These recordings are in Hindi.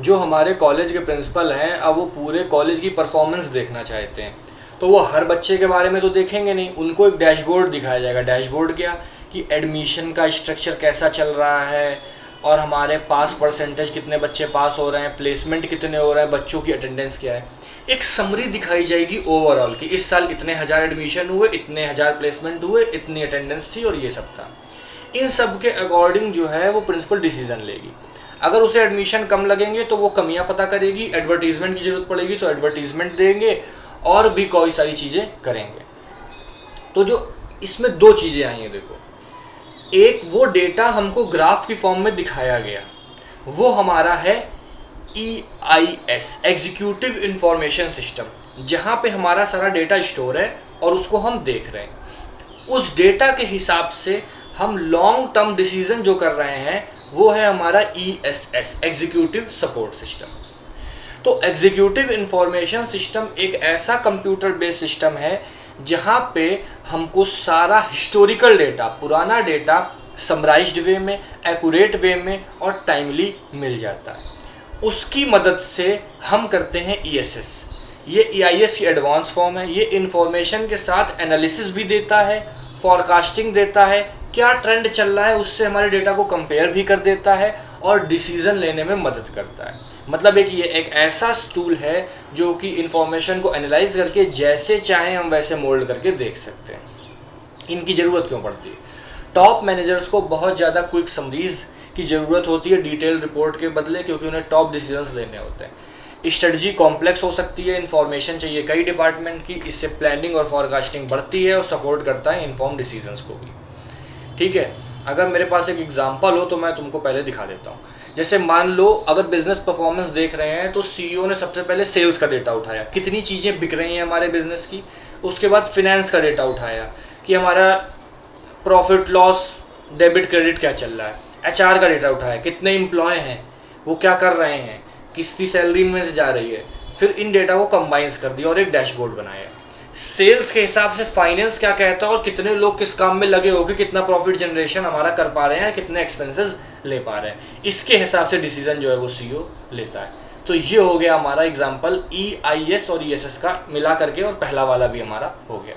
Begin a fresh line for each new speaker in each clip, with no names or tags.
जो हमारे कॉलेज के प्रिंसिपल हैं अब वो पूरे कॉलेज की परफॉर्मेंस देखना चाहते हैं, तो वो हर बच्चे के बारे में तो देखेंगे नहीं, उनको एक डैशबोर्ड दिखाया जाएगा। डैशबोर्ड क्या कि एडमिशन का स्ट्रक्चर कैसा चल रहा है और हमारे पास परसेंटेज कितने बच्चे पास हो रहे हैं, प्लेसमेंट कितने हो रहे हैं, बच्चों की अटेंडेंस क्या है। एक समरी दिखाई जाएगी ओवरऑल कि इस साल इतने हज़ार एडमिशन हुए, इतने हज़ार प्लेसमेंट हुए, इतनी अटेंडेंस थी और ये सब था। इन सब के अकॉर्डिंग जो है वो प्रिंसिपल डिसीजन लेगी। अगर उसे एडमिशन कम लगेंगे तो वो कमियां पता करेगी, एडवर्टीजमेंट की जरूरत पड़ेगी तो एडवर्टीजमेंट देंगे और भी कोई सारी चीज़ें करेंगे। तो जो इसमें दो चीज़ें आई हैं देखो, एक वो डेटा हमको ग्राफ की फॉर्म में दिखाया गया, वो हमारा है EIS एग्जीक्यूटिव इंफॉर्मेशन सिस्टम, जहाँ पे हमारा सारा डेटा स्टोर है और उसको हम देख रहे हैं। उस डेटा के हिसाब से हम लॉन्ग टर्म डिसीजन जो कर रहे हैं वो है हमारा ESS एग्जीक्यूटिव सपोर्ट सिस्टम। तो एग्जीक्यूटिव इंफॉर्मेशन सिस्टम एक ऐसा कंप्यूटर बेस्ड सिस्टम है जहाँ पे हमको सारा हिस्टोरिकल डेटा, पुराना डेटा समराइज्ड वे में, एक्यूरेट वे में और टाइमली मिल जाता है। उसकी मदद से हम करते हैं ESS। ये EIS की एडवांस फॉर्म है। ये इंफॉर्मेशन के साथ एनालिसिस भी देता है, फॉरकास्टिंग देता है, क्या ट्रेंड चल रहा है उससे हमारे डेटा को कंपेयर भी कर देता है और डिसीजन लेने में मदद करता है। मतलब ये एक ऐसा टूल है जो कि इंफॉर्मेशन को एनालाइज करके जैसे चाहें हम वैसे मोल्ड करके देख सकते हैं। इनकी ज़रूरत क्यों पड़ती है? टॉप मैनेजर्स को बहुत ज़्यादा क्विक समरीज की ज़रूरत होती है डिटेल रिपोर्ट के बदले, क्योंकि उन्हें टॉप डिसीजंस लेने होते हैं। स्ट्रेटजी कॉम्प्लेक्स हो सकती है, इन्फॉर्मेशन चाहिए कई डिपार्टमेंट की, इससे प्लानिंग और फॉरकास्टिंग बढ़ती है और सपोर्ट करता है इन्फॉर्म डिसीजंस को भी। ठीक है, अगर मेरे पास एक एग्जांपल हो तो मैं तुमको पहले दिखा देता हूँ। जैसे मान लो अगर बिजनेस परफॉर्मेंस देख रहे हैं तो CEO ने सबसे पहले सेल्स का डेटा उठाया, कितनी चीज़ें बिक रही हैं हमारे बिजनेस की। उसके बाद फिनेंस का डेटा उठाया कि हमारा प्रॉफिट लॉस, डेबिट क्रेडिट क्या चल रहा है। HR का डेटा उठाया, कितने एम्प्लॉय हैं, वो क्या कर रहे हैं, किसकी सैलरी में से जा रही है। फिर इन डेटा को कंबाइंस कर दिया और एक डैशबोर्ड बनाया। सेल्स के हिसाब से फाइनेंस क्या कहता है और कितने लोग किस काम में लगे होकर कितना प्रॉफिट जनरेशन हमारा कर पा रहे हैं, कितने एक्सपेंसेस ले पा रहे हैं, इसके हिसाब से डिसीजन जो है वो CEO लेता है। तो ये हो गया हमारा एग्जांपल EIS और ESS का मिला करके, और पहला वाला भी हमारा हो गया।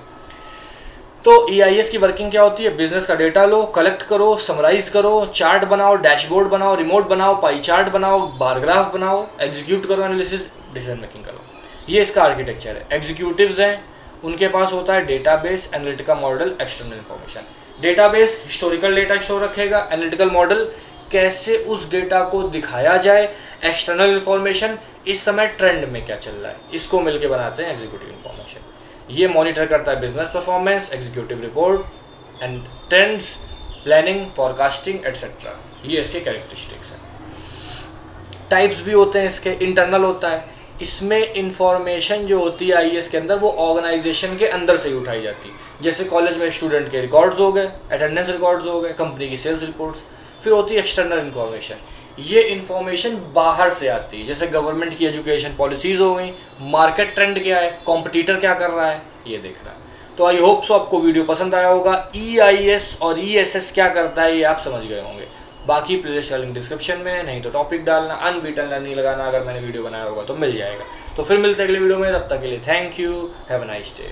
तो EIS की वर्किंग क्या होती है? बिजनेस का डेटा लो, कलेक्ट करो, समराइज करो, चार्ट बनाओ, डैशबोर्ड बनाओ, रिमोट बनाओ, पाई चार्ट बनाओ, बार ग्राफ बनाओ, एग्जीक्यूट करो, एनालिसिस, डिसीजन मेकिंग करो। ये इसका आर्किटेक्चर है। एग्जीक्यूटिव्स हैं, उनके पास होता है database, analytical model, external information. Database historical data store रखेगा, एनालिटिकल मॉडल कैसे उस डेटा को दिखाया जाए, एक्सटर्नल इन्फॉर्मेशन इस समय ट्रेंड में क्या चल रहा है, इसको मिलकर बनाते हैं एग्जीक्यूटिव इन्फॉर्मेशन। ये मॉनिटर करता है business performance, executive report and trends, planning, forecasting etcetera. ये इसके कैरेक्टरिस्टिक्स हैं। टाइप्स भी होते हैं इसके। इंटरनल होता है, इसमें इंफॉर्मेशन जो होती है IS के अंदर वो ऑर्गेनाइजेशन के अंदर से ही उठाई जाती है। जैसे कॉलेज में स्टूडेंट के रिकॉर्ड्स हो गए, अटेंडेंस रिकॉर्ड्स हो गए, कंपनी की सेल्स रिपोर्ट्स। फिर होती है एक्सटर्नल इन्फॉर्मेशन, ये इन्फॉर्मेशन बाहर से आती है, जैसे गवर्नमेंट की एजुकेशन पॉलिसीज हो गई, मार्केट ट्रेंड क्या है, कॉम्पिटिटर क्या कर रहा है, ये देखना है। तो आई होप सो आपको वीडियो पसंद आया होगा। EIS और ESS क्या करता है ये आप समझ गए होंगे। बाकी प्लेलिस्ट का लिंक डिस्क्रिप्शन में है, नहीं तो टॉपिक डालना, अनबीटन लर्निंग लगाना, अगर मैंने वीडियो बनाया होगा तो मिल जाएगा। तो फिर मिलते हैं अगले वीडियो में, तब तक के लिए thank you, have a nice day.